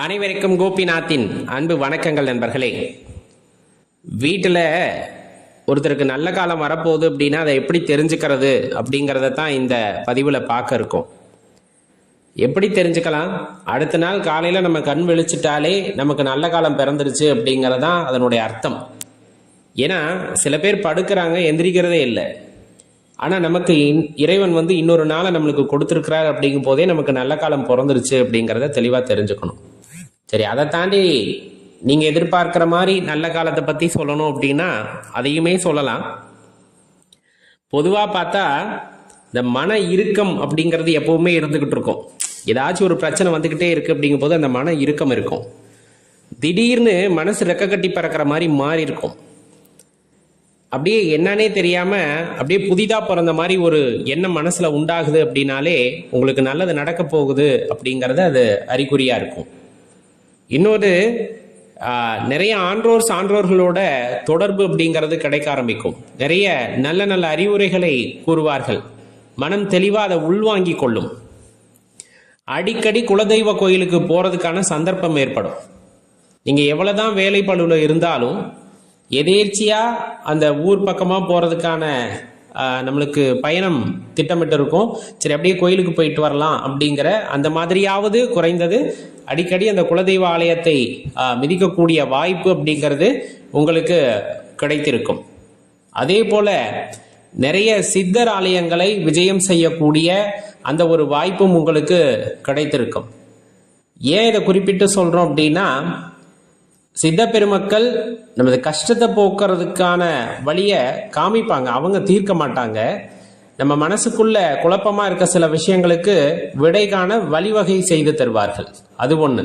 அனைவருக்கும் கோபிநாத்தின் அன்பு வணக்கங்கள் நண்பர்களே. வீட்டில் ஒருத்தருக்கு நல்ல காலம் வரப்போகுது அப்படின்னா அதை எப்படி தெரிஞ்சுக்கிறது அப்படிங்கிறத தான் இந்த பதிவில் பார்க்க இருக்கோம். எப்படி தெரிஞ்சுக்கலாம்? அடுத்த நாள் காலையில் நம்ம கண் விழிச்சிட்டாலே நமக்கு நல்ல காலம் பிறந்துருச்சு அப்படிங்கிறது தான் அதனுடைய அர்த்தம். ஏன்னா சில பேர் படுக்கிறாங்க, எந்திரிக்கிறதே இல்லை. ஆனால் நமக்கு இறைவன் இன்னொரு நாளை நம்மளுக்கு கொடுத்துருக்கிறார் அப்படிங்கும் போதே நமக்கு நல்ல காலம் பிறந்துருச்சு அப்படிங்கிறத தெளிவாக தெரிஞ்சுக்கணும். சரி, அதை தாண்டி நீங்கள் எதிர்பார்க்குற மாதிரி நல்ல காலத்தை பற்றி சொல்லணும் அப்படின்னா அதையுமே சொல்லலாம். பொதுவாக பார்த்தா இந்த மன இறுக்கம் அப்படிங்கிறது எப்பவுமே இருந்துக்கிட்டு இருக்கும். ஏதாச்சும் ஒரு பிரச்சனை வந்துக்கிட்டே இருக்குது அப்படிங்கும் போது அந்த மன இறுக்கம் இருக்கும். திடீர்னு மனசு ரெக்க கட்டி பறக்கிற மாதிரி மாறி இருக்கும். அப்படியே என்னன்னே தெரியாமல் அப்படியே புதிதாக பிறந்த மாதிரி ஒரு எண்ணம் மனசில் உண்டாகுது அப்படின்னாலே உங்களுக்கு நல்லது நடக்க போகுது அப்படிங்கிறது அது அறிகுறியாக இருக்கும். இன்னொரு நிறைய ஆன்றோர் சான்றோர்களோட தொடர்பு அப்படிங்கிறது கிடைக்க ஆரம்பிக்கும். நிறைய நல்ல நல்ல அறிவுரைகளை கூறுவார்கள். மனம் தெளிவாக அதை உள்வாங்கி கொள்ளும். அடிக்கடி குலதெய்வ கோயிலுக்கு போகிறதுக்கான சந்தர்ப்பம் ஏற்படும். நீங்கள் எவ்வளோதான் வேலைப்பளுவில் இருந்தாலும் எதேர்ச்சியாக அந்த ஊர் பக்கமாக போகிறதுக்கான நம்மளுக்கு பயணம் திட்டமிட்டு இருக்கும். சரி, அப்படியே கோயிலுக்கு போயிட்டு வரலாம் அப்படிங்கிற அந்த மாதிரியாவது குறைந்தது அடிக்கடி அந்த குலதெய்வ ஆலயத்தை மிதிக்கக்கூடிய வாய்ப்பு அப்படிங்கிறது உங்களுக்கு கிடைத்திருக்கும். அதே போல நிறைய சித்தர் ஆலயங்களை விஜயம் செய்யக்கூடிய அந்த ஒரு வாய்ப்பும் உங்களுக்கு கிடைத்திருக்கும். ஏன் இதை குறிப்பிட்டு சொல்கிறோம் அப்படின்னா, சித்த பெருமக்கள் நமது கஷ்டத்தை போக்குறதுக்கான வழியை காமிப்பாங்க, அவங்க தீர்க்க மாட்டாங்க. நம்ம மனசுக்குள்ள குழப்பமா இருக்க சில விஷயங்களுக்கு விடை காண வழிவகை செய்து தருவார்கள். அது ஒண்ணு.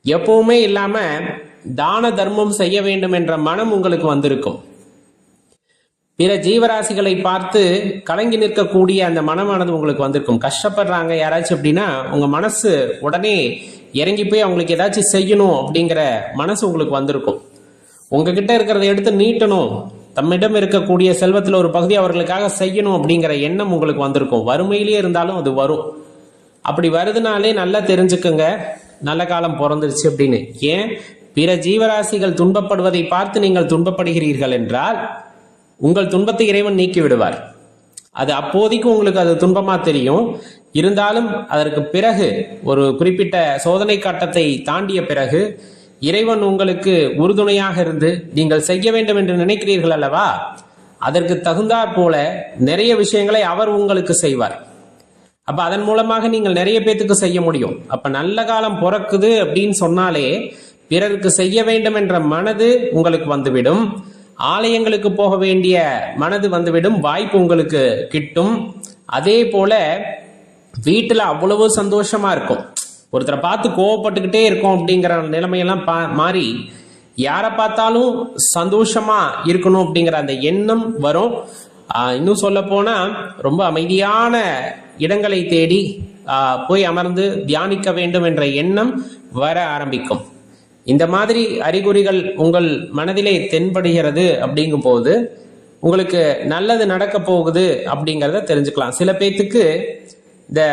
எப்பவுமே இல்லாம தான தர்மம் செய்ய வேண்டும் என்ற மனம் உங்களுக்கு வந்திருக்கும். பிற ஜீவராசிகளை பார்த்து கலங்கி நிற்கக்கூடிய அந்த மனமானது உங்களுக்கு வந்திருக்கும். கஷ்டப்படுறாங்க யாராச்சும் அப்படின்னா உங்க மனசு உடனே இறங்கி போய் அவங்களுக்கு ஏதாச்சும் செய்யணும் அப்படிங்கிற மனசு உங்களுக்கு வந்திருக்கும். உங்ககிட்ட இருக்கிறத எடுத்து நீட்டணும், தம்மிடம் இருக்கக்கூடிய செல்வத்தில் ஒரு பகுதி அவர்களுக்காக செய்யணும் அப்படிங்கிற எண்ணம் உங்களுக்கு வந்திருக்கும். வறுமையிலே இருந்தாலும் அது வரும். அப்படி வருதுனாலே நல்லா தெரிஞ்சுக்குங்க, நல்ல காலம் பிறந்துருச்சு அப்படின்னு. ஏன்? பிற ஜீவராசிகள் துன்பப்படுவதை பார்த்து நீங்கள் துன்பப்படுகிறீர்கள் என்றால் உங்கள் துன்பத்தை இறைவன் நீக்கி விடுவார். அது அப்போதைக்கு உங்களுக்கு அது துன்பமா தெரியும். இருந்தாலும் அதற்கு பிறகு ஒரு குறிப்பிட்ட சோதனை கட்டத்தை தாண்டிய பிறகு இறைவன் உங்களுக்கு உறுதுணையாக இருந்து நீங்கள் செய்ய வேண்டும் என்று நினைக்கிறீர்கள் அல்லவா, அதற்கு தகுந்தாற் போல நிறைய விஷயங்களை அவர் உங்களுக்கு செய்வார். அப்ப அதன் மூலமாக நீங்கள் நிறைய பேத்துக்கு செய்ய முடியும். அப்ப நல்ல காலம் பிறக்குது அப்படின்னு சொன்னாலே பிறருக்கு செய்ய வேண்டும் என்ற மனது உங்களுக்கு வந்துவிடும். ஆலயங்களுக்கு போக வேண்டிய மனது வந்துவிடும், வாய்ப்பு உங்களுக்கு கிட்டும். அதே போல வீட்டுல அவ்வளவு சந்தோஷமா இருக்கும். ஒருத்தரை பார்த்து கோவப்பட்டுக்கிட்டே இருக்கும் அப்படிங்கிற நிலைமையெல்லாம் மாறி யாரை பார்த்தாலும் சந்தோஷமா இருக்கணும் அப்படிங்கிற அந்த எண்ணம் வரும். இன்னும் சொல்ல போனா ரொம்ப அமைதியான இடங்களை தேடி போய் அமர்ந்து தியானிக்க வேண்டும் என்ற எண்ணம் வர ஆரம்பிக்கும். இந்த மாதிரி அறிகுறிகள் உங்கள் மனதிலே தென்படுகிறது அப்படிங்கும் போது உங்களுக்கு நல்லது நடக்க போகுது அப்படிங்கிறத தெரிஞ்சுக்கலாம். சில பேத்துக்கு இந்த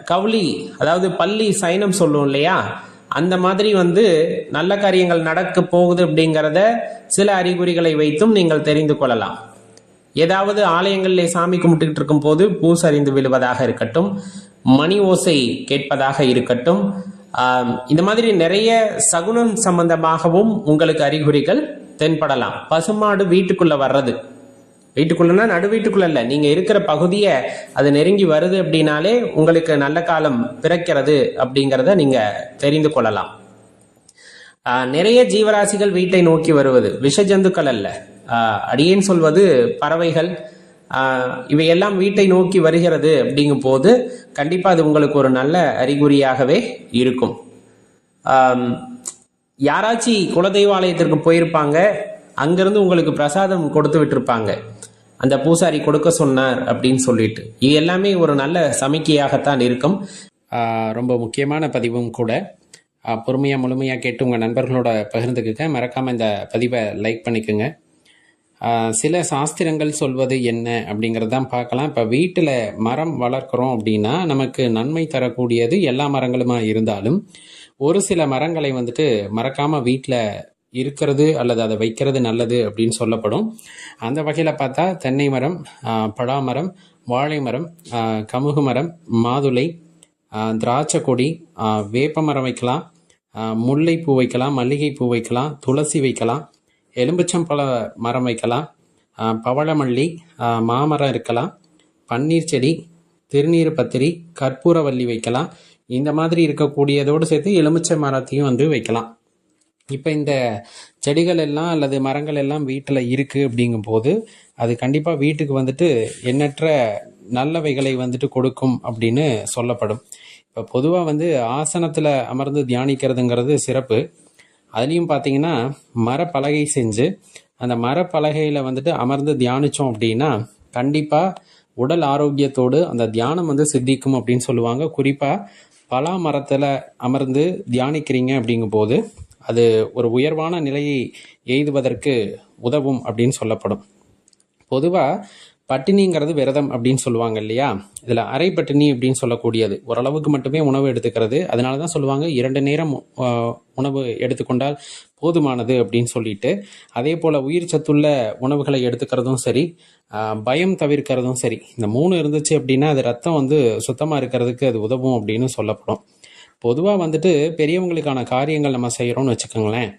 கவுளி, அதாவது பள்ளி சைனம் சொல்லுவோம் இல்லையா, அந்த மாதிரி நல்ல காரியங்கள் நடக்க போகுது அப்படிங்கிறத சில அறிகுறிகளை வைத்தும் நீங்கள் தெரிந்து கொள்ளலாம். ஏதாவது ஆலயங்களிலே சாமி கும்பிட்டுக்கிட்டு இருக்கும் போது பூசறிந்து விழுவதாக இருக்கட்டும், மணி ஓசை கேட்பதாக இருக்கட்டும், இந்த மாதிரி நிறைய சகுனம் சம்பந்தமாகவும் உங்களுக்கு அறிகுறிகள் தென்படலாம். பசுமாடு வீட்டுக்குள்ள வர்றது, வீட்டுக்குள்ளனா நடு வீட்டுக்குள்ள இல்ல, நீங்க இருக்கிற பகுதியை அது நெருங்கி வருது அப்படின்னாலே உங்களுக்கு நல்ல காலம் பிறக்கிறது அப்படிங்கிறத நீங்க தெரிந்து கொள்ளலாம். நிறைய ஜீவராசிகள் வீட்டை நோக்கி வருவது விஷ ஜந்துக்கள் அல்ல, அடியேன் சொல்வது பறவைகள், இவையெல்லாம் வீட்டை நோக்கி வருகிறது அப்படிங்கும் போது கண்டிப்பா அது உங்களுக்கு ஒரு நல்ல அறிகுறியாகவே இருக்கும். யாராச்சும் குலதெய்வாலயத்திற்கு போயிருப்பாங்க, அங்கிருந்து உங்களுக்கு பிரசாதம் கொடுத்து விட்டுருப்பாங்க, அந்த பூசாரி கொடுக்க சொன்னார் அப்படின்னு சொல்லிட்டு. இது எல்லாமே ஒரு நல்ல சமிக்கையாகத்தான் இருக்கும். ரொம்ப முக்கியமான பதிவும் கூட. பொறுமையாக முழுமையாக கேட்டு உங்கள் நண்பர்களோட பகிர்ந்துக்குங்க. மறக்காமல் இந்த பதிவை லைக் பண்ணிக்கோங்க. சில சாஸ்திரங்கள் சொல்வது என்ன அப்படிங்கிறதான் பார்க்கலாம். இப்போ வீட்டில் மரம் வளர்க்குறோம் அப்படின்னா நமக்கு நன்மை தரக்கூடியது எல்லா மரங்களுமா இருந்தாலும் ஒரு சில மரங்களை வந்துட்டு மறக்காமல் வீட்டில் இருக்கிறது அல்லது அதை வைக்கிறது நல்லது அப்படின்னு சொல்லப்படும். அந்த வகையில் பார்த்தா தென்னை மரம், பழாமரம், வாழை மரம், கமுகு மரம், மாதுளை, திராட்சை கொடி, வேப்ப மரம் வைக்கலாம், முல்லைப்பூ வைக்கலாம், மல்லிகைப்பூ வைக்கலாம், துளசி வைக்கலாம், எலும்பிச்சம்பழ மரம் வைக்கலாம், பவளமல்லி, மாமரம் இருக்கலாம், பன்னீர் செடி, திருநீர் பத்திரி, கற்பூரவல்லி வைக்கலாம். இந்த மாதிரி இருக்கக்கூடியதோடு சேர்த்து எலுமிச்சை மரத்தையும் வந்து வைக்கலாம். இப்போ இந்த செடிகள் எல்லாம் அல்லது மரங்கள் எல்லாம் வீட்டில் இருக்குது அப்படிங்கும்போது அது கண்டிப்பாக வீட்டுக்கு வந்துட்டு எண்ணற்ற நல்லவைகளை வந்துட்டு கொடுக்கும் அப்படின்னு சொல்லப்படும். இப்போ பொதுவாக வந்து ஆசனத்தில் அமர்ந்து தியானிக்கிறதுங்கிறது சிறப்பு. அதுலேயும் பார்த்தீங்கன்னா மரப்பலகை செஞ்சு அந்த மரப்பலகையில் வந்துட்டு அமர்ந்து தியானித்தோம் அப்படின்னா கண்டிப்பாக உடல் ஆரோக்கியத்தோடு அந்த தியானம் வந்து சித்திக்கும் அப்படின்னு சொல்லுவாங்க. குறிப்பாக பலா மரத்தில் அமர்ந்து தியானிக்கிறீங்க அப்படிங்கும்போது அது ஒரு உயர்வான நிலையை எய்துவதற்கு உதவும் அப்படின்னு சொல்லப்படும். பொதுவாக பட்டினிங்கிறது விரதம் அப்படின்னு சொல்லுவாங்க இல்லையா, இதில் அரை பட்டினி அப்படின்னு சொல்லக்கூடியது ஓரளவுக்கு மட்டுமே உணவு எடுத்துக்கிறது. அதனால தான் சொல்லுவாங்க 2 நேரம் உணவு எடுத்துக்கொண்டால் போதுமானது அப்படின்னு சொல்லிட்டு. அதே போல் உயிர் சத்துள்ள உணவுகளை எடுத்துக்கிறதும் சரி, பயம் தவிர்க்கிறதும் சரி, இந்த 3 இருந்துச்சு அப்படின்னா அது ரத்தம் வந்து சுத்தமாக இருக்கிறதுக்கு அது உதவும் அப்படின்னு சொல்லப்படும். பொதுவாக வந்துட்டு பெரியவங்களுக்கான காரியங்கள் நம்ம செய்கிறோம்னு வச்சுக்கோங்களேன்,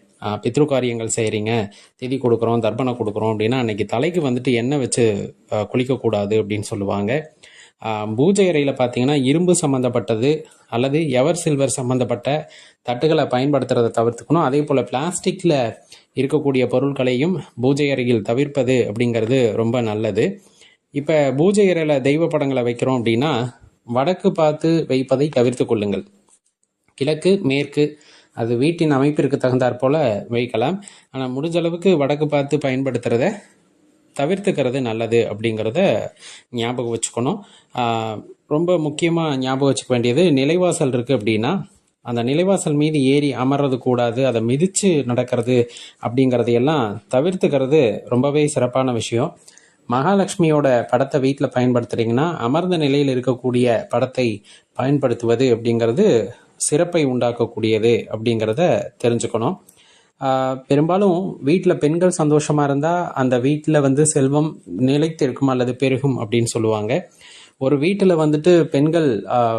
பித்ரு காரியங்கள் செய்கிறீங்க, திதி கொடுக்குறோம், தர்ப்பணம் கொடுக்குறோம் அப்படின்னா அன்றைக்கி தலைக்கு வந்துட்டு எண்ணெய் வச்சு குளிக்கக்கூடாது அப்படின்னு சொல்லுவாங்க. பூஜை அறையில் பார்த்தீங்கன்னா இரும்பு சம்மந்தப்பட்டது அல்லது எவர் சில்வர் சம்மந்தப்பட்ட தட்டுகளை பயன்படுத்துறதை தவிர்த்துக்கணும். அதே போல் பிளாஸ்டிக்கில் இருக்கக்கூடிய பொருட்களையும் பூஜை அறையில் தவிர்ப்பது அப்படிங்கிறது ரொம்ப நல்லது. இப்போ பூஜை அறையில் தெய்வ படங்களை வைக்கிறோம் அப்படின்னா வடக்கு பார்த்து வைப்பதை தவிர்த்து கொள்ளுங்கள். கிழக்கு, மேற்கு அது வீட்டின் அமைப்பிற்கு தகுந்தாற் போல் வைக்கலாம். ஆனால் முடிஞ்ச அளவுக்கு வடக்கு பார்த்து பயன்படுத்துகிறத தவிர்த்துக்கிறது நல்லது அப்படிங்கிறத ஞாபகம் வச்சுக்கணும். ரொம்ப முக்கியமாக ஞாபகம் வச்சுக்க வேண்டியது, நிலைவாசல் இருக்குது அப்படின்னா அந்த நிலைவாசல் மீது ஏறி அமர்றது கூடாது, அதை மிதித்து நடக்கிறது அப்படிங்கிறதையெல்லாம் தவிர்த்துக்கிறது ரொம்பவே சிறப்பான விஷயம். மகாலட்சுமியோட படத்தை வீட்டில் பயன்படுத்துகிறீங்கன்னா அமர்ந்த நிலையில் இருக்கக்கூடிய படத்தை பயன்படுத்துவது அப்படிங்கிறது சிறப்பை உண்டாக்கக்கூடியது அப்படிங்கிறத தெரிஞ்சுக்கணும். பெரும்பாலும் வீட்டில் பெண்கள் சந்தோஷமாக இருந்தால் அந்த வீட்டில் வந்து செல்வம் நிலைத்திருக்கும் அல்லது பெருகும் அப்படின்னு சொல்லுவாங்க. ஒரு வீட்டில் வந்துட்டு பெண்கள்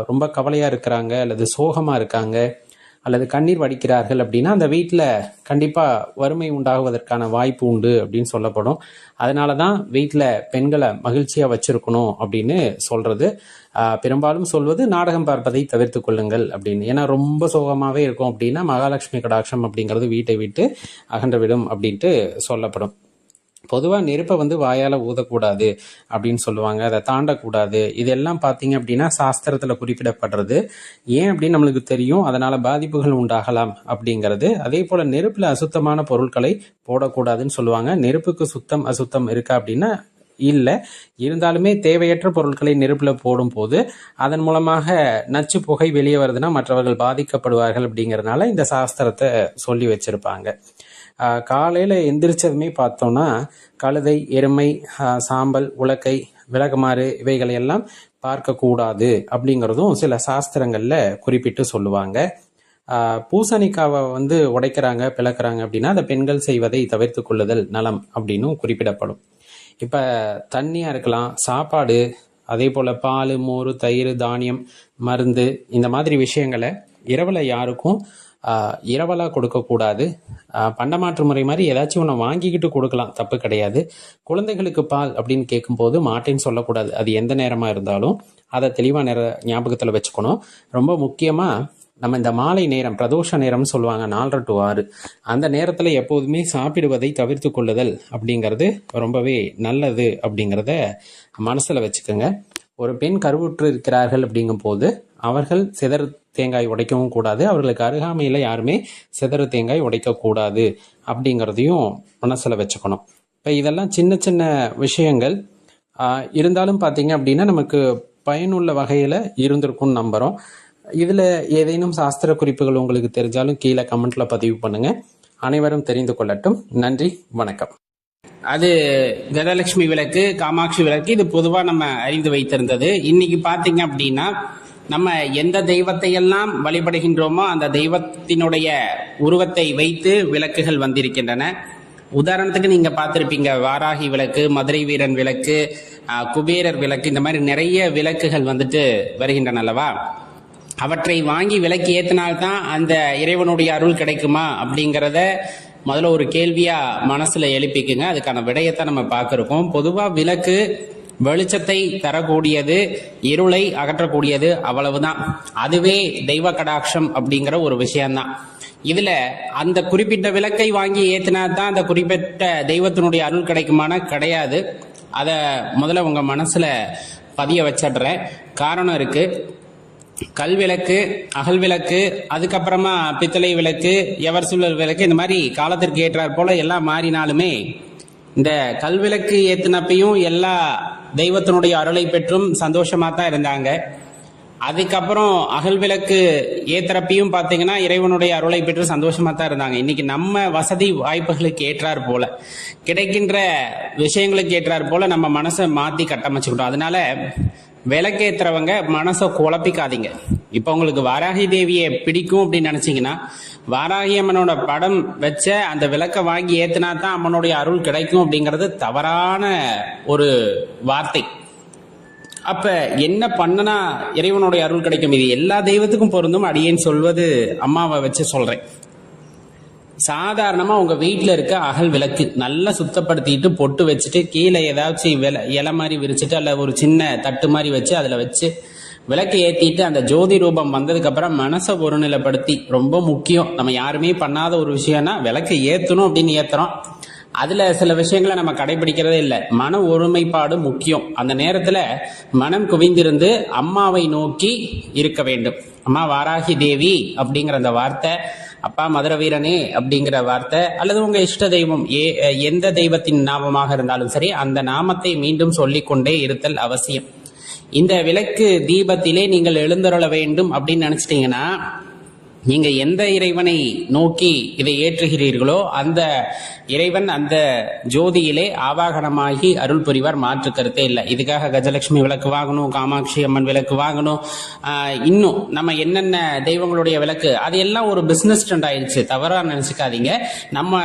ரொம்ப கவலையாக இருக்கிறாங்க அல்லது சோகமாக இருக்காங்க அல்லது கண்ணீர் வடிக்கிறார்கள் அப்படின்னா அந்த வீட்டில் கண்டிப்பாக வறுமை உண்டாகுவதற்கான வாய்ப்பு உண்டு அப்படின்னு சொல்லப்படும். அதனால தான் வீட்டில் பெண்களை மகிழ்ச்சியாக வச்சுருக்கணும் அப்படின்னு சொல்கிறது. பெரும்பாலும் சொல்வது நாடகம் பார்ப்பதை தவிர்த்து கொள்ளுங்கள் அப்படின்னு. ஏன்னா ரொம்ப சோகமாகவே இருக்கும் அப்படின்னா மகாலட்சுமி கடாட்சம் அப்படிங்கிறது வீட்டை விட்டு அகன்றுவிடும் அப்படின்ட்டு சொல்லப்படும். பொதுவாக நெருப்பை வந்து வாயால் ஊதக்கூடாது அப்படின்னு சொல்லுவாங்க, அதை தாண்டக்கூடாது. இதெல்லாம் பார்த்தீங்க அப்படின்னா சாஸ்திரத்தில் குறிப்பிடப்படுறது. ஏன் அப்படின்னு நம்மளுக்கு தெரியும், அதனால் பாதிப்புகள் உண்டாகலாம் அப்படிங்கிறது. அதே போல் நெருப்பில் அசுத்தமான பொருட்களை போடக்கூடாதுன்னு சொல்லுவாங்க. நெருப்புக்கு சுத்தம் அசுத்தம் இருக்கா அப்படின்னா இல்லை. இருந்தாலுமே தேவையற்ற பொருட்களை நெருப்பில் போடும்போது அதன் மூலமாக நச்சு புகை வெளியே வருதுன்னா மற்றவர்கள் பாதிக்கப்படுவார்கள் அப்படிங்கிறதுனால இந்த சாஸ்திரத்தை சொல்லி வச்சுருப்பாங்க. காலையில் எந்திரிச்சதுமே பார்த்தோன்னா கழுதை, எருமை, சாம்பல், உலக்கை, விளக்குமாறு இவைகளையெல்லாம் பார்க்கக்கூடாது அப்படிங்கிறதும் சில சாஸ்திரங்களில் குறிப்பிட்டு சொல்லுவாங்க. பூசணிக்காவை வந்து உடைக்கிறாங்க, பிளக்கிறாங்க அப்படின்னா அதை பெண்கள் செய்வதை தவிர்த்து கொள்ளுதல் நலம் அப்படின்னும் குறிப்பிடப்படும். இப்போ தண்ணியாக இருக்கலாம், சாப்பாடு, அதே போல் பால், மோர், தயிர், தானியம், மருந்து, இந்த மாதிரி விஷயங்களை இரவில் யாருக்கும் இரவலாக கொடுக்கக்கூடாது. பண்டமாற்று முறை மாதிரி ஏதாச்சும் ஒன்று வாங்கிக்கிட்டு கொடுக்கலாம், தப்பு கிடையாது. குழந்தைகளுக்கு பால் அப்படின்னு கேட்கும்போது மாட்டேன்னு சொல்லக்கூடாது. அது எந்த நேரமாக இருந்தாலும் அதை தெளிவாக ஞாபகத்தில் வச்சுக்கணும். ரொம்ப முக்கியமாக நம்ம இந்த மாலை நேரம், பிரதோஷ நேரம்னு சொல்லுவாங்க, 4:30 to 6, அந்த நேரத்தில் எப்போதுமே சாப்பிடுவதை தவிர்த்து கொள்ளுதல் அப்படிங்கிறது ரொம்பவே நல்லது அப்படிங்கிறத மனசில் வச்சுக்கோங்க. ஒரு பெண் கருவுற்று இருக்கிறார்கள் அப்படிங்கும் போது அவர்கள் சிதறு தேங்காய் உடைக்கவும் கூடாது, அவர்களுக்கு அருகாமையில் யாருமே சிதறு தேங்காய் உடைக்கக்கூடாது அப்படிங்கிறதையும் மனசில் வச்சுக்கணும். இப்போ இதெல்லாம் சின்ன சின்ன விஷயங்கள் இருந்தாலும் பார்த்தீங்க அப்படின்னா நமக்கு பயனுள்ள வகையில் இருந்திருக்கும்னு நம்புகிறோம். இதில் ஏதேனும் சாஸ்திர குறிப்புகள் உங்களுக்கு தெரிஞ்சாலும் கீழே கமெண்ட்டில் பதிவு பண்ணுங்கள். அனைவரும் தெரிந்து கொள்ளட்டும். நன்றி, வணக்கம். அது கஜலட்சுமி விளக்கு, காமாட்சி விளக்கு, இது பொதுவாக நம்ம அறிந்து வைத்திருந்தது. இன்னைக்கு பார்த்தீங்க அப்படின்னா நம்ம எந்த தெய்வத்தை எல்லாம் வழிபடுகின்றோமோ அந்த தெய்வத்தினுடைய உருவத்தை வைத்து விளக்குகள் வந்திருக்கின்றன. உதாரணத்துக்கு நீங்க பார்த்திருப்பீங்க, வாராகி விளக்கு, மதுரை வீரன் விளக்கு, குபேரர் விளக்கு, இந்த மாதிரி நிறைய விளக்குகள் வந்துட்டு வருகின்றன அல்லவா. அவற்றை வாங்கி விளக்கு ஏத்தினால்தான் அந்த இறைவனுடைய அருள் கிடைக்குமா அப்படிங்கிறத முதல்ல ஒரு கேள்வியா மனசுல எழுப்பிக்குங்க. அதுக்கான விடயத்தை நம்ம பார்க்கிறோம். பொதுவா விளக்கு வெளிச்சத்தை தரக்கூடியது, இருளை அகற்றக்கூடியது, அவ்வளவுதான். அதுவே தெய்வ கடாட்சம் அப்படிங்கிற ஒரு விஷயம்தான். இதுல அந்த குறிப்பிட்ட விளக்கை வாங்கி ஏத்தினா தான் அந்த குறிப்பிட்ட தெய்வத்தினுடைய அருள் கிடைக்குமான கிடையாது. அதை முதல்ல உங்க மனசுல பதிய வச்சிடுறேன். காரணம் இருக்கு. கல் விளக்கு, அகல் விளக்கு, அதுக்கப்புறமா பித்தளை விளக்கு, எவர் சுழல் விளக்கு, இந்த மாதிரி காலத்திற்கு ஏற்றாற் போல எல்லாம் மாறினாலுமே இந்த கல் விளக்கு ஏத்தினப்பையும் எல்லா தெய்வத்தினுடைய அருளை பெற்றும் சந்தோஷமா தான் இருந்தாங்க. அதுக்கப்புறம் அகல் விளக்கு ஏத்திரப்பையும் பார்த்தீங்கன்னா இறைவனுடைய அருளை பெற்று சந்தோஷமா தான் இருந்தாங்க. இன்னைக்கு நம்ம வசதி வாய்ப்புகளுக்கு ஏற்றாற் போல, கிடைக்கின்ற விஷயங்களுக்கு ஏற்றாற் போல நம்ம மனசை மாத்தி கட்டமைச்சுக்கிட்டோம். அதனால விளக்கேத்துறவங்க மனசை குழப்பிக்காதீங்க. இப்ப உங்களுக்கு வாராகி தேவியை பிடிக்கும் அப்படின்னு நினைச்சீங்கன்னா வாராகி அம்மனோட படம் வச்ச அந்த விளக்கை வாங்கி ஏத்தினா தான் அம்மனுடைய அருள் கிடைக்கும் அப்படிங்கிறது தவறான ஒரு வார்த்தை. அப்ப என்ன பண்ணனா இறைவனுடைய அருள் கிடைக்கும்? இது எல்லா தெய்வத்துக்கும் பொருந்தும். அடியேன்னு சொல்வது அம்மாவை வச்சு சொல்றேன். சாதாரணமா உங்க வீட்டுல இருக்க அகல் விளக்கு நல்லா சுத்தப்படுத்திட்டு பொட்டு வச்சுட்டு கீழே ஏதாச்சும் இலை மாதிரி விரிச்சுட்டு அல்ல ஒரு சின்ன தட்டு மாதிரி வச்சு அதுல வச்சு விளக்கு ஏத்திட்டு அந்த ஜோதி ரூபம் வந்ததுக்கு அப்புறம் மனசை ஒருநிலைப்படுத்தி, ரொம்ப முக்கியம், நம்ம யாருமே பண்ணாத ஒரு விஷயம்னா விளக்கு ஏத்தணும் அப்படின்னு ஏத்துறோம். அதுல சில விஷயங்களை நம்ம கடைபிடிக்கிறதே இல்லை. மன ஒருமைப்பாடு முக்கியம். அந்த நேரத்துல மனம் குவிந்திருந்து அம்மாவை நோக்கி இருக்க வேண்டும். அம்மா வாராகி தேவி அப்படிங்கிற அந்த வார்த்தை, அப்பா மதுரை வீரனே அப்படிங்கிற வார்த்தை, அல்லது உங்க இஷ்ட தெய்வம் எந்த தெய்வத்தின் நாமமாக இருந்தாலும் சரி அந்த நாமத்தை மீண்டும் சொல்லிக்கொண்டே இருத்தல் அவசியம். இந்த விளக்கு தீபத்திலே நீங்கள் எழுந்தருள வேண்டும் அப்படின்னு நினைச்சிட்டீங்கன்னா நீங்க எந்த இறைவனை நோக்கி இதை ஏற்றுகிறீர்களோ அந்த இறைவன் அந்த ஜோதியிலே ஆவாகனமாகி அருள் புரிவார். மாற்று கருத்தே இல்லை. இதுக்காக கஜலட்சுமி விளக்கு வாங்கணும், காமாட்சி அம்மன் விளக்கு வாங்கணும், இன்னும் நம்ம என்னென்ன தெய்வங்களுடைய விளக்கு, அது எல்லாம் ஒரு பிசினஸ் ட்ரெண்ட் ஆயிடுச்சு. தவறா நினைச்சுக்காதீங்க. நம்ம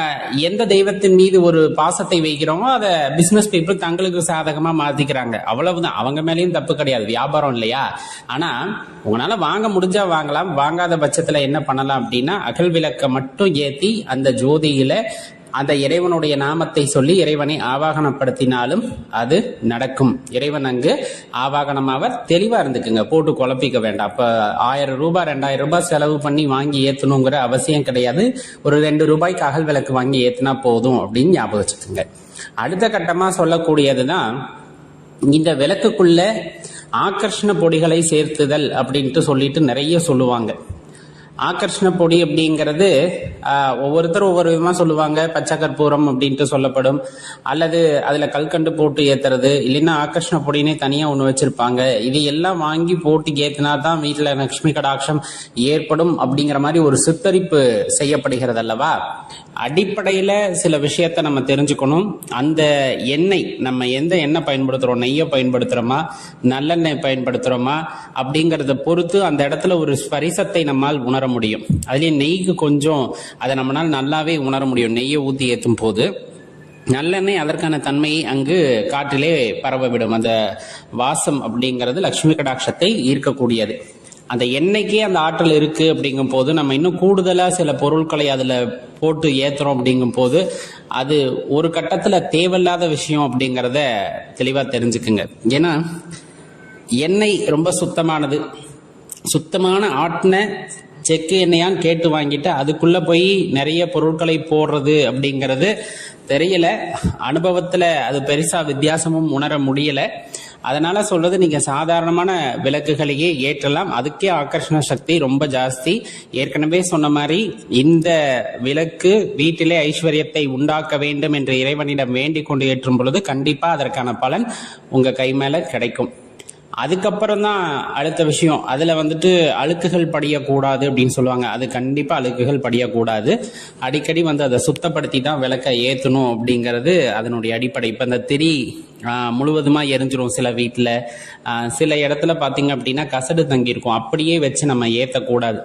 எந்த தெய்வத்தின் மீது ஒரு பாசத்தை வைக்கிறோமோ அதை பிசினஸ் பீப்புள் தங்களுக்கு சாதகமா மாத்திக்கிறாங்க. அவ்வளவுதான். அவங்க மேலேயும் தப்பு கிடையாது, வியாபாரம் இல்லையா. ஆனா உங்களால வாங்க முடிஞ்சா வாங்கலாம். வாங்காத பட்சத்துல என்ன பண்ணலாம் அப்படின்னா அகல் விளக்க மட்டும் ஏத்தி அந்த ஜோதியில அந்த இறைவனுடைய நாமத்தை சொல்லி இறைவனை ஆவாகனப்படுத்தினாலும் அது நடக்கும். இறைவன் அங்கு ஆவாகனமாக தெளிவா இருந்துக்குங்க. போட்டு குழப்பிக்க வேண்டாம். அப்ப 1000 ரூபாய் 2000 ரூபாய் செலவு பண்ணி வாங்கி ஏத்தணுங்கிற அவசியம் கிடையாது. ஒரு 2 ரூபாய்க்கு அகல் விளக்கு வாங்கி ஏத்தினா போதும் அப்படின்னு ஞாபகம் வச்சுக்கோங்க. அடுத்த கட்டமா சொல்லக்கூடியதுதான் இந்த விளக்குக்குள்ள ஆகர்ஷண பொடிகளை சேர்த்துதல் அப்படின்ட்டு சொல்லிட்டு நிறைய சொல்லுவாங்க. ஆகர்ஷண பொடி அப்படிங்கிறது ஒவ்வொருத்தரும் ஒவ்வொரு விதமா சொல்லுவாங்க. பச்சை கற்பூரம் அப்படின்ட்டு சொல்லப்படும், அல்லது அதுல கல்கண்டு போட்டு ஏத்துறது, இல்லைன்னா ஆகர்ஷண பொடினே தனியா ஒண்ணு வச்சிருப்பாங்க. இது எல்லாம் வாங்கி போட்டு ஏத்தினா தான் வீட்டுல லட்சுமி கடாட்சம் ஏற்படும் அப்படிங்கிற மாதிரி ஒரு சித்தரிப்பு செய்யப்படுகிறது அல்லவா. அடிப்படையில சில விஷயத்த நம்ம தெரிஞ்சுக்கணும். அந்த எண்ணெய், நம்ம எந்த எண்ணெய் பயன்படுத்துறோம், நெய்யை பயன்படுத்துறோமா நல்லெண்ணெய் பயன்படுத்துறோமா அப்படிங்கறத பொறுத்து அந்த இடத்துல ஒரு ஸ்பரிசத்தை நம்மால் உணர முடியும். அதுலயும் நெய்க்கு கொஞ்சம் அதை நம்மளால் நல்லாவே உணர முடியும். நெய்யை ஊத்தி ஏற்றும் போது நல்லெண்ணெய் அதற்கான தன்மையை அங்கு காற்றிலே பரவவிடும். அந்த வாசம் அப்படிங்கிறது லட்சுமி கடாட்சத்தை ஈர்க்கக்கூடியது. அந்த எண்ணெய்க்கே அந்த ஆற்றல் இருக்கு அப்படிங்கும் போது நம்ம இன்னும் கூடுதலா சில பொருட்களை அதுல போட்டு ஏத்துறோம் அப்படிங்கும் போது அது ஒரு கட்டத்துல தேவையில்லாத விஷயம் அப்படிங்கிறத தெளிவா தெரிஞ்சுக்குங்க. ஏன்னா எண்ணெய் ரொம்ப சுத்தமானது. சுத்தமான ஆட்டின செக்கு எண்ணெயான்னு கேட்டு வாங்கிட்டு அதுக்குள்ள போய் நிறைய பொருட்களை போடுறது அப்படிங்கிறது தெரியல. அனுபவத்துல அது பெருசா வித்தியாசமும் உணர முடியல. அதனால சொல்றது, நீங்க சாதாரணமான விளக்குகளையே ஏற்றலாம். அதுக்கே ஆகர்ஷண சக்தி ரொம்ப ஜாஸ்தி. ஏற்கனவே சொன்ன மாதிரி இந்த விளக்கு வீட்டிலே ஐஸ்வர்யத்தை உண்டாக்க வேண்டும் என்று இறைவனிடம் வேண்டிக் கொண்டு ஏற்றும் பொழுது கண்டிப்பா அதற்கான பலன் உங்க கை மேல கிடைக்கும். அதுக்கப்புறம் தான் அடுத்த விஷயம், அதில் வந்துட்டு அழுக்குகள் படியக்கூடாது அப்படின்னு சொல்லுவாங்க. அது கண்டிப்பாக அழுக்குகள் படியக்கூடாது. அடிக்கடி அதை சுத்தப்படுத்தி தான் விளக்க ஏற்றணும் அப்படிங்கிறது அதனுடைய அடிப்படை. இப்போ இந்த திரி முழுவதுமாக எரிஞ்சிரும் சில வீட்டில். சில இடத்துல பார்த்தீங்க அப்படின்னா கசடு தங்கியிருக்கும், அப்படியே வச்சு நம்ம ஏற்றக்கூடாது.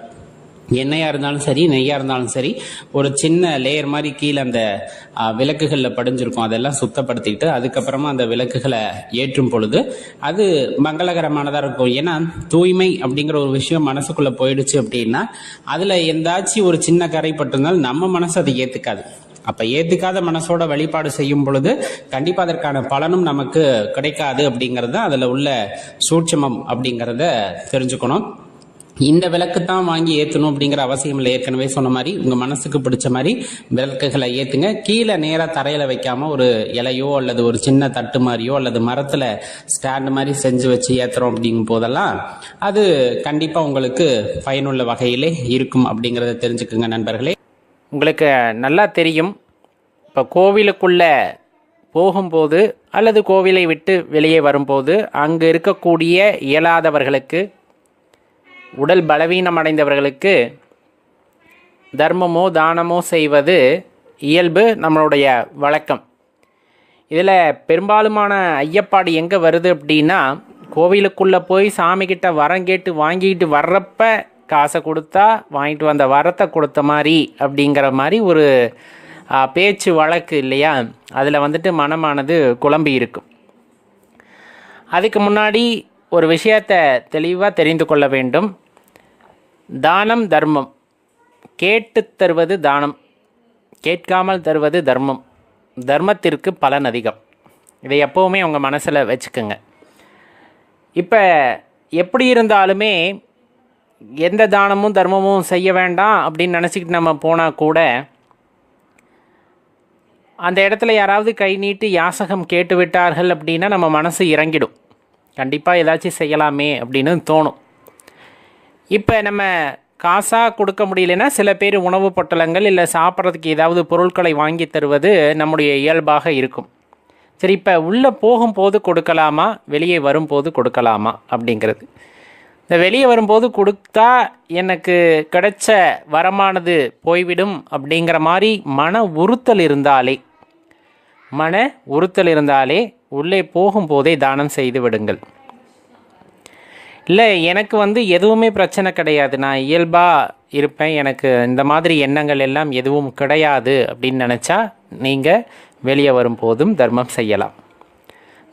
எண்ணெயாக இருந்தாலும் சரி, நெய்யாக இருந்தாலும் சரி, ஒரு சின்ன லேயர் மாதிரி கீழே அந்த விளக்குகளில் படிஞ்சிருக்கும். அதெல்லாம் சுத்தப்படுத்திட்டு அதுக்கப்புறமா அந்த விளக்குகளை ஏற்றும் பொழுது அது மங்களகரமானதாக இருக்கும். ஏன்னா தூய்மை அப்படிங்கிற ஒரு விஷயம் மனசுக்குள்ளே போயிடுச்சு அப்படின்னா அதில் எந்தாச்சும் ஒரு சின்ன கரைப்பட்டிருந்தாலும் நம்ம மனசு அதை ஏற்றுக்காது. அப்போ ஏற்றுக்காத மனசோட வழிபாடு செய்யும் பொழுது கண்டிப்பாக அதற்கான பலனும் நமக்கு கிடைக்காது அப்படிங்கிறது தான் அதில் உள்ள சூட்சமம் அப்படிங்கிறத தெரிஞ்சுக்கணும். இந்த விளக்கு தான் வாங்கி ஏற்றணும் அப்படிங்கிற அவசியம் இல்லை. ஏற்கனவே சொன்ன மாதிரி உங்கள் மனசுக்கு பிடிச்ச மாதிரி விளக்குகளை ஏற்றுங்க. கீழே நேராக தரையில் வைக்காமல் ஒரு இலையோ அல்லது ஒரு சின்ன தட்டு மாதிரியோ அல்லது மரத்தில் ஸ்டாண்டு மாதிரி செஞ்சு வச்சு ஏற்றுறோம் அப்படிங்கும் போதெல்லாம் அது கண்டிப்பாக உங்களுக்கு பயனுள்ள வகையிலே இருக்கும் அப்படிங்கிறத தெரிஞ்சுக்குங்க நண்பர்களே. உங்களுக்கு நல்லா தெரியும், இப்போ கோவிலுக்குள்ளே போகும்போது அல்லது கோவிலை விட்டு வெளியே வரும்போது அங்கு இருக்கக்கூடிய இயலாதவர்களுக்கு, உடல் பலவீனம் அடைந்தவர்களுக்கு தர்மமோ தானமோ செய்வது இயல்பு, நம்மளுடைய வழக்கம். இதில் பெரும்பாலுமான ஐயப்பாடு எங்கே வருது அப்படின்னா, கோவிலுக்குள்ளே போய் சாமிக்கிட்ட வரம் கேட்டு வாங்கிட்டு வர்றப்ப காசை கொடுத்தா வாங்கிட்டு வந்த வரத்தை கொடுத்த மாதிரி அப்படிங்கிற மாதிரி ஒரு பேச்சு வழக்கு இல்லையா, அதில் மனமானது குழம்பி இருக்கும். அதுக்கு முன்னாடி ஒரு விஷயத்தை தெளிவாக தெரிந்து கொள்ள வேண்டும். தானம் தர்மம். கேட்டு தருவது தானம், கேட்காமல் தருவது தர்மம். தர்மத்திற்கு பலன் அதிகம். இதை எப்போவுமே உங்கள் மனசில் வச்சுக்கோங்க. இப்போ எப்படி இருந்தாலுமே எந்த தானமும் தர்மமும் செய்ய வேண்டாம் அப்படின்னு நினச்சிக்கிட்டு நம்ம போனால் கூட அந்த இடத்துல யாராவது கை நீட்டி யாசகம் கேட்டு விட்டார்கள் அப்படின்னா நம்ம மனசு இறங்கிடும். கண்டிப்பாக ஏதாச்சும் செய்யலாமே அப்படின்னு தோணும். இப்போ நம்ம காசாக கொடுக்க முடியலன்னா சில பேர் உணவு பொட்டலங்கள் இல்லை சாப்பிட்றதுக்கு ஏதாவது பொருட்களை வாங்கி தருவது நம்முடைய இயல்பாக இருக்கும். சரி, இப்போ உள்ளே போகும்போது கொடுக்கலாமா, வெளியே வரும்போது கொடுக்கலாமா அப்படிங்கிறது. இந்த வெளியே வரும்போது கொடுத்தா எனக்கு கிடைச்ச வரமானது போய்விடும் அப்படிங்கிற மாதிரி மன உறுத்தல் இருந்தாலே உள்ளே போகும்போதே தானம் செய்து விடுங்கள். இல்லை எனக்கு எதுவுமே பிரச்சனை கிடையாது, நான் இயல்பாக இருப்பேன், எனக்கு இந்த மாதிரி எண்ணங்கள் எல்லாம் எதுவும் கிடையாது அப்படின்னு நினச்சா நீங்கள் வெளியே வரும்போதும் தர்மம் செய்யலாம்,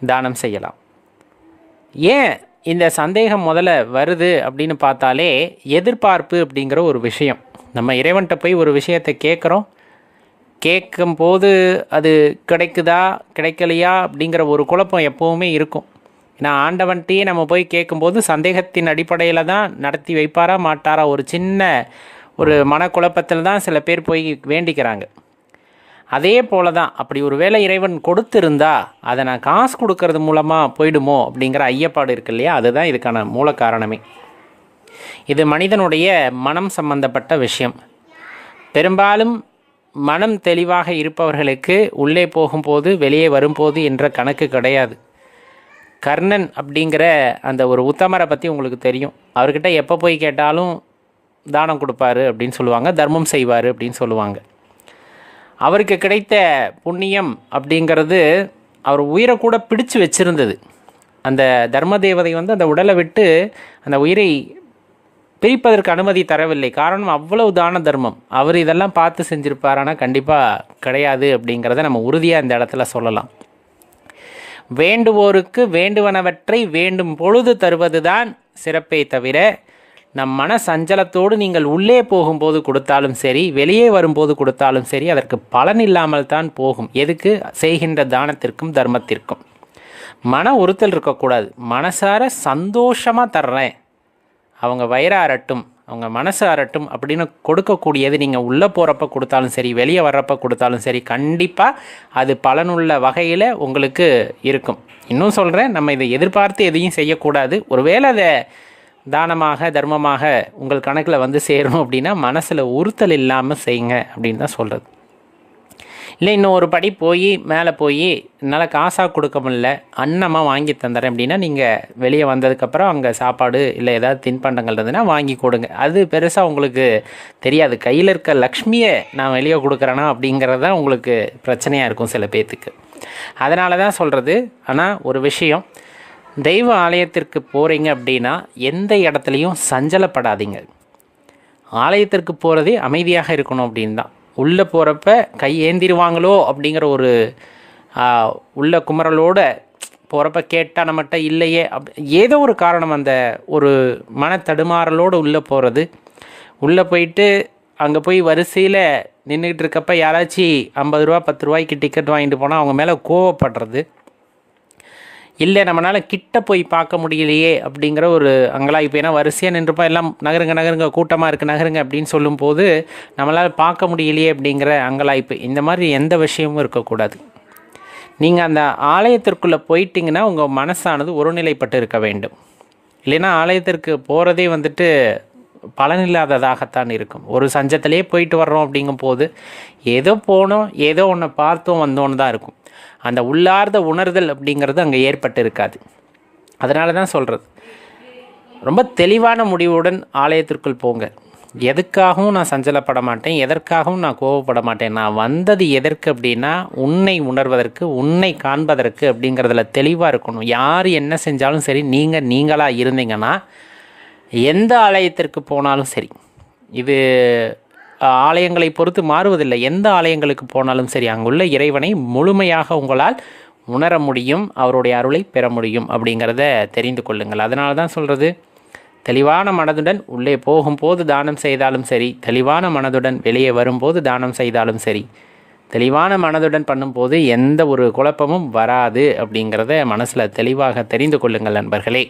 தானம் செய்யலாம். ஏன் இந்த சந்தேகம் முதல்ல வருது அப்படின்னு பார்த்தாலே எதிர்பார்ப்பு அப்படிங்கிற ஒரு விஷயம். நம்ம இறைவன்கிட்ட போய் ஒரு விஷயத்தை கேட்கும்போது அது கிடைக்குதா கிடைக்கலையா அப்படிங்கிற ஒரு குழப்பம் எப்போவுமே இருக்கும். ஏன்னா ஆண்டவன்கிட்டையே நம்ம போய் கேட்கும்போது சந்தேகத்தின் அடிப்படையில் தான் நடத்தி வைப்பாரா மாட்டாரா, ஒரு சின்ன ஒரு மனக்குழப்பத்தில் தான் சில பேர் போய் வேண்டிக்கிறாங்க. அதே போல தான் அப்படி ஒரு வேளை இறைவன் கொடுத்திருந்தா அதை நான் காசு கொடுக்கறது மூலமாக போயிடுமோ அப்படிங்கிற ஐயப்பாடு இருக்கு இல்லையா, அதுதான் இதுக்கான மூல காரணமே. இது மனிதனுடைய மனம் சம்பந்தப்பட்ட விஷயம். பெரும்பாலும் மனம் தெளிவாக இருப்பவர்களுக்கு உள்ளே போகும்போது வெளியே வரும்போது என்ற கணக்கு கிடையாது. கர்ணன் அப்படிங்கிற அந்த ஒரு உத்தமரை பற்றி உங்களுக்கு தெரியும். அவர்கிட்ட எப்போ போய் கேட்டாலும் தானம் கொடுப்பாரு அப்படின்னு சொல்லுவாங்க, தர்மம் செய்வார் அப்படின்னு சொல்லுவாங்க. அவருக்கு கிடைத்த புண்ணியம் அப்படிங்கிறது அவர் உயிரை கூட பிடிச்சு வச்சிருந்தது. அந்த தர்ம தேவதை அந்த உடலை விட்டு அந்த உயிரை பிரிப்பதற்கு அனுமதி தரவில்லை. காரணம் அவ்வளவு தான தர்மம். அவர் இதெல்லாம் பார்த்து செஞ்சுருப்பார், ஆனால் கண்டிப்பாக கிடையாது அப்படிங்கிறத நம்ம உறுதியாக இந்த இடத்துல சொல்லலாம். வேண்டுவோருக்கு வேண்டுவனவற்றை வேண்டும் பொழுது தருவதுதான் சிறப்பே தவிர நம் மன சஞ்சலத்தோடு நீங்கள் உள்ளே போகும்போது கொடுத்தாலும் சரி, வெளியே வரும்போது கொடுத்தாலும் சரி, அதற்கு பலன் இல்லாமல் தான் போகும். எதுக்கு? செய்கின்ற தானத்திற்கும் தர்மத்திற்கும் மன உறுத்தல் இருக்கக்கூடாது. மனசார சந்தோஷமாக தர்றேன், அவங்க வயிறு அரட்டும், அவங்க மனசு அரட்டும் அப்படின்னு கொடுக்கக்கூடியது நீங்கள் உள்ளே போகிறப்ப கொடுத்தாலும் சரி, வெளியே வர்றப்ப கொடுத்தாலும் சரி, கண்டிப்பாக அது பலனுள்ள வகையில் உங்களுக்கு இருக்கும். இன்னும் சொல்கிறேன், நம்ம இதை எதிர்பார்த்து எதையும் செய்யக்கூடாது. ஒருவேளை அதை தானமாக தர்மமாக உங்கள் கணக்கில் சேரும் அப்படின்னா மனசில் உறுத்தல் இல்லாமல் செய்யுங்க அப்படின்னு தான் சொல்கிறது. இல்லை இன்னும் ஒரு படி போய் மேலே போய் என்னால் காசாக கொடுக்க முடியல, அன்னமாக வாங்கி தந்துடுறேன் அப்படின்னா நீங்கள் வெளியே வந்ததுக்கப்புறம் அங்கே சாப்பாடு இல்லை ஏதாவது தின்பண்டங்கள் இருந்ததுன்னா வாங்கி கொடுங்க. அது பெருசாக உங்களுக்கு தெரியாது. கையில் இருக்க லக்ஷ்மியை நான் வெளியே கொடுக்குறேனா அப்படிங்கிறது தான் உங்களுக்கு பிரச்சனையாக இருக்கும் சில பேர்த்துக்கு. அதனால தான் சொல்கிறது. ஆனால் ஒரு விஷயம், தெய்வ ஆலயத்திற்கு போகிறீங்க அப்படின்னா எந்த இடத்துலையும் சஞ்சலப்படாதீங்க. ஆலயத்திற்கு போகிறதே அமைதியாக இருக்கணும் அப்படின்னு தான். உள்ளே போகிறப்ப கை ஏந்திருவாங்களோ அப்படிங்கிற ஒரு உள்ள குமரலோட போகிறப்ப கேட்டால் நம்மகிட்ட இல்லையே ஏதோ ஒரு காரணம், அந்த ஒரு மன தடுமாறலோடு உள்ளே போகிறது. உள்ளே போயிட்டு அங்கே போய் வரிசையில் நின்றுக்கிட்டு இருக்கப்ப யாராச்சும் 50 ரூபா 10 ரூபாய்க்கு டிக்கெட் வாங்கிட்டு போனால் அவங்க மேலே கோவப்படுறது, இல்லை நம்மளால் கிட்ட போய் பார்க்க முடியலையே அப்படிங்கிற ஒரு அங்கலாய்ப்பு. ஏன்னா வரிசையாக நின்றுப்போம், எல்லாம் நகருங்க கூட்டமாக இருக்குது நகருங்க அப்படின்னு சொல்லும்போது நம்மளால் பார்க்க முடியலையே அப்படிங்கிற அங்கலாய்ப்பு. இந்த மாதிரி எந்த விஷயமும் இருக்கக்கூடாது. நீங்கள் அந்த ஆலயத்திற்குள்ளே போயிட்டிங்கன்னா உங்கள் மனசானது ஒருநிலைப்பட்டு இருக்க வேண்டும். இல்லைன்னா ஆலயத்திற்கு போகிறதே வந்துட்டு பலனில்லாததாகத்தான் இருக்கும். ஒரு சஞ்சத்திலே போயிட்டு வர்றோம் அப்படிங்கும் போது ஏதோ போனோம் ஏதோ ஒன்று பார்த்தோம் வந்தோன்னு தான் இருக்கும். அந்த உள்ளார்ந்த உணர்தல் அப்படிங்கிறது அங்கே ஏற்பட்டு இருக்காது. அதனால தான் சொல்கிறது, ரொம்ப தெளிவான முடிவுடன் ஆலயத்திற்குள் போங்க. எதுக்காகவும் நான் சஞ்சலப்பட மாட்டேன், எதற்காகவும் நான் கோவப்பட மாட்டேன். நான் வந்தது எதற்கு அப்படின்னா உன்னை உணர்வதற்கு, உன்னை காண்பதற்கு அப்படிங்கிறதுல தெளிவாக இருக்கணும். யார் என்ன செஞ்சாலும் சரி, நீங்களாக இருந்தீங்கன்னா எந்த ஆலயத்திற்கு போனாலும் சரி, இது ஆலயங்களை பொறுத்து மாறுவதில்லை. எந்த ஆலயங்களுக்கு போனாலும் சரி, அங்குள்ள இறைவனை முழுமையாக உங்களால் உணர முடியும், அவருடைய அருளை பெற முடியும் அப்படிங்கிறத தெரிந்து கொள்ளுங்கள். அதனால தான் சொல்கிறது, தெளிவான மனதுடன் உள்ளே போகும்போது தானம் செய்தாலும் சரி, தெளிவான மனதுடன் வெளியே வரும்போது தானம் செய்தாலும் சரி, தெளிவான மனதுடன் பண்ணும்போது எந்த ஒரு குழப்பமும் வராது அப்படிங்கிறத மனசில் தெளிவாக தெரிந்து கொள்ளுங்கள் நண்பர்களே.